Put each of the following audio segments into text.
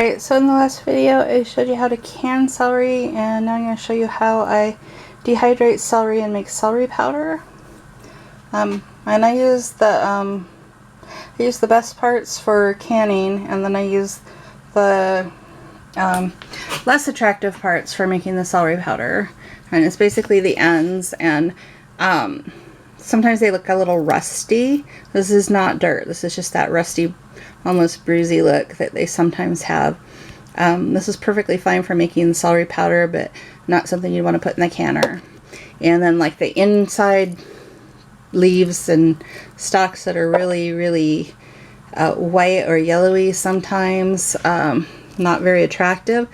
Alright, so in the last video I showed you how to can celery, and now I'm going to show you how I dehydrate celery and make celery powder. And I use the best parts for canning, and then I use the less attractive parts for making the celery powder. And it's basically the ends, and sometimes they look a little rusty. This is not dirt. This is just that rusty, almost bruisey look that they sometimes have. This is perfectly fine for making celery powder, but not something you want to put in the canner. And then like the inside leaves and stalks that are really white or yellowy sometimes, not very attractive,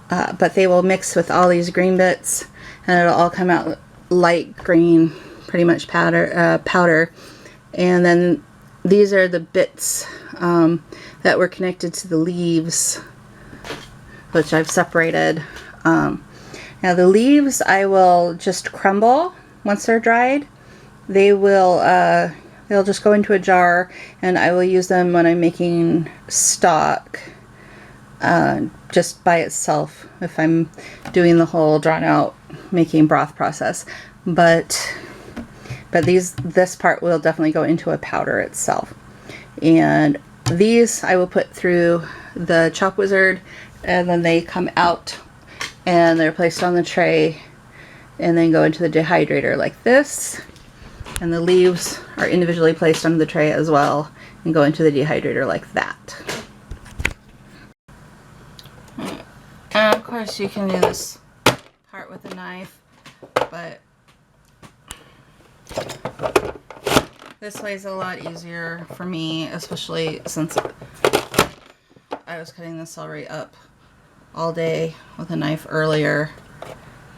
but they will mix with all these green bits and it'll all come out light green, pretty much powder. And then these are the bits that were connected to the leaves, which I've separated. Now the leaves I will just crumble once they're dried. They'll just go into a jar, and I will use them when I'm making stock, just by itself if I'm doing the whole drawn out making broth process. But this part will definitely go into a powder itself. And these I will put through the Chop Wizard, and then they come out and they're placed on the tray and then go into the dehydrator like this. And the leaves are individually placed on the tray as well and go into the dehydrator like that. And of course you can do this part with a knife, but this way is a lot easier for me, especially since I was cutting the celery up all day with a knife earlier,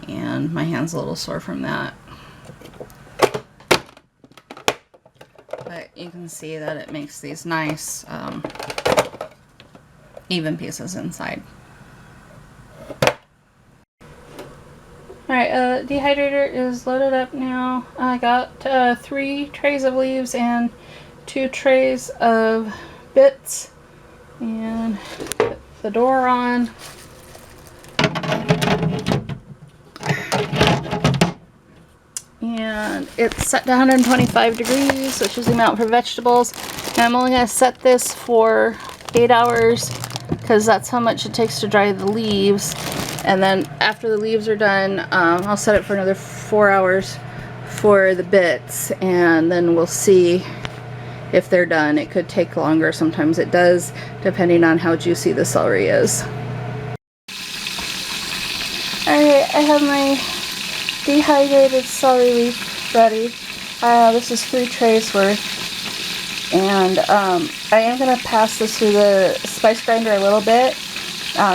and my hand's a little sore from that. But you can see that it makes these nice even pieces inside. Alright, dehydrator is loaded up now. I got 3 trays of leaves and 2 trays of bits, and put the door on. And it's set to 125 degrees, which is the amount for vegetables. And I'm only going to set this for 8 hours because that's how much it takes to dry the leaves. And then after the leaves are done, I'll set it for another 4 hours for the bits, and then we'll see if they're done. It could take longer. Sometimes it does, depending on how juicy the celery is. Alright, I have my dehydrated celery leaf ready. This is 3 trays worth, and I am going to pass this through the spice grinder a little bit,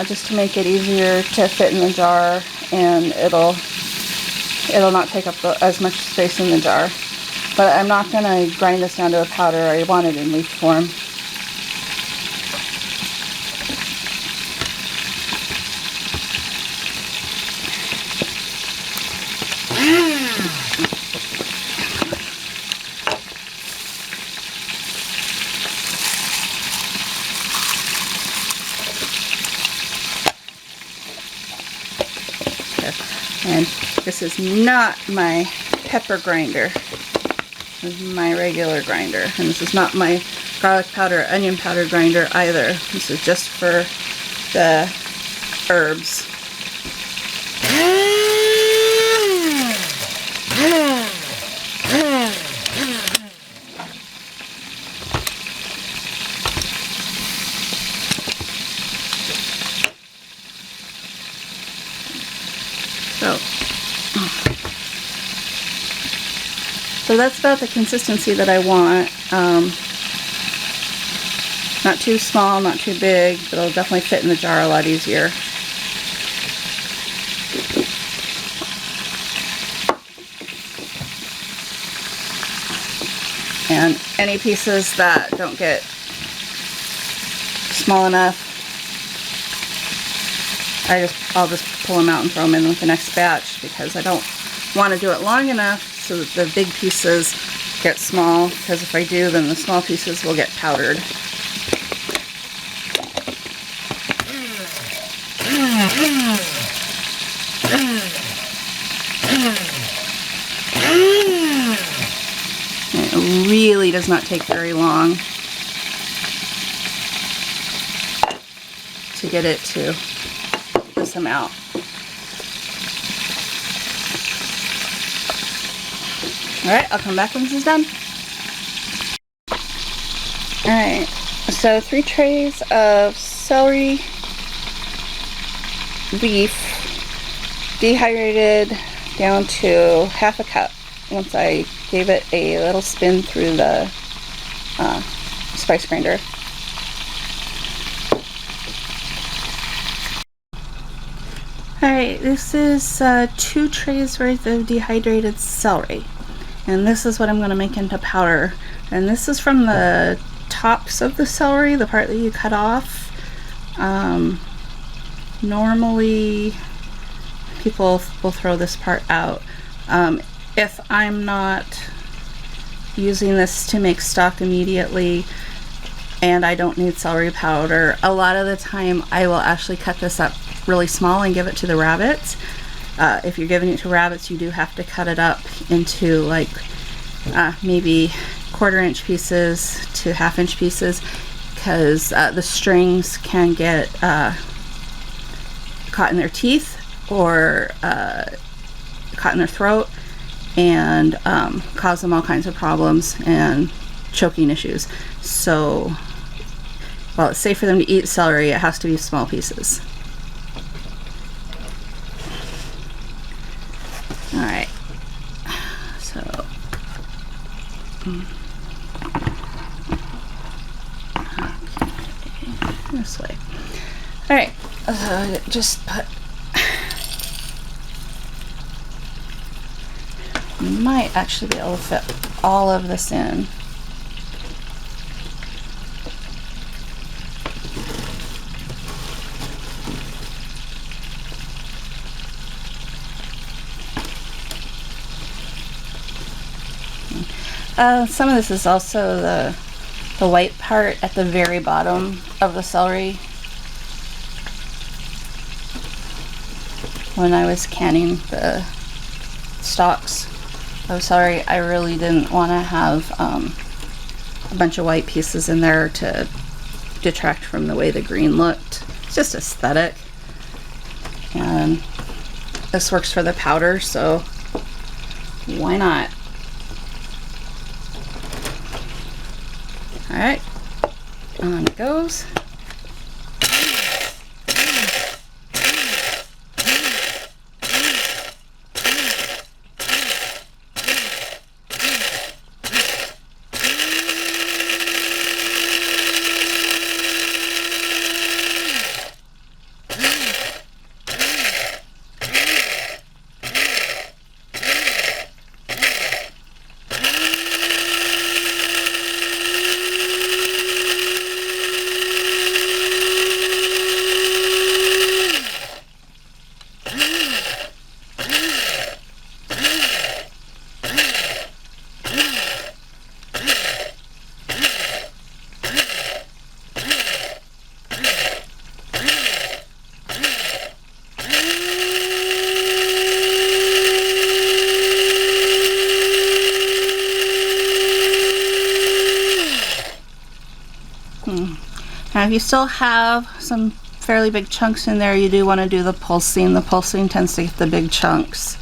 just to make it easier to fit in the jar, and it'll not take up as much space in the jar. But I'm not going to grind this down to a powder. I want it in leaf form. And this is not my pepper grinder. This is my regular grinder. And this is not my garlic powder, onion powder grinder either. This is just for the herbs. So that's about the consistency that I want. Not too small, not too big, but it'll definitely fit in the jar a lot easier. And any pieces that don't get small enough, I'll just pull them out and throw them in with the next batch, because I don't want to do it long enough so that the big pieces get small, because if I do, then the small pieces will get powdered. really does not take very long to get it to this amount. Alright, I'll come back when this is done. Alright, so 3 trays of celery, beef, dehydrated down to half a cup once I gave it a little spin through the spice grinder. Alright, this is 2 trays worth of dehydrated celery, and this is what I'm going to make into powder. And this is from the tops of the celery, the part that you cut off. Normally people will throw this part out. If I'm not using this to make stock immediately and I don't need celery powder, a lot of the time I will actually cut this up really small and give it to the rabbits. If you're giving it to rabbits, you do have to cut it up into like maybe 1/4 inch pieces to 1/2 inch pieces, because the strings can get caught in their teeth or caught in their throat and cause them all kinds of problems and choking issues. So while it's safe for them to eat celery, it has to be small pieces. Alright, so okay, this way. Alright, just put, might actually be able to fit all of this in. Some of this is also the white part at the very bottom of the celery. When I was canning the stalks of celery, I really didn't want to have a bunch of white pieces in there to detract from the way the green looked. It's just aesthetic, and this works for the powder, so why not? Alright, on it goes. Now if you still have some fairly big chunks in there, you do want to do the pulsing. The pulsing tends to get the big chunks.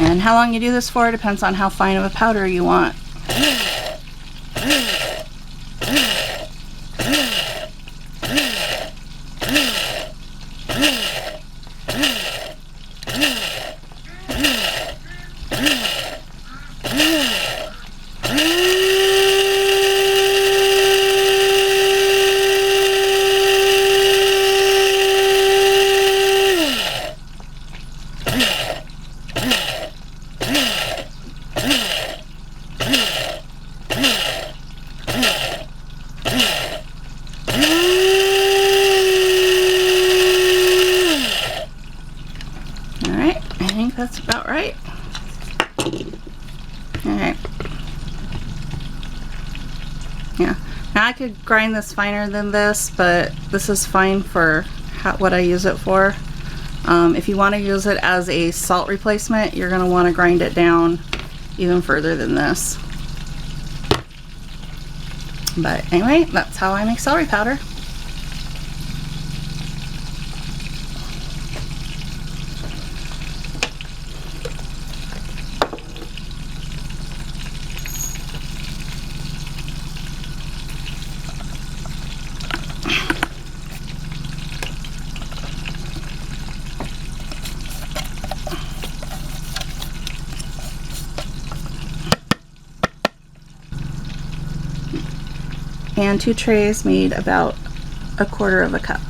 And how long you do this for depends on how fine of a powder you want. Now I could grind this finer than this, but this is fine for what I use it for. If you want to use it as a salt replacement, you're going to want to grind it down even further than this. But anyway, that's how I make celery powder. And 2 trays made about 1/4 of a cup.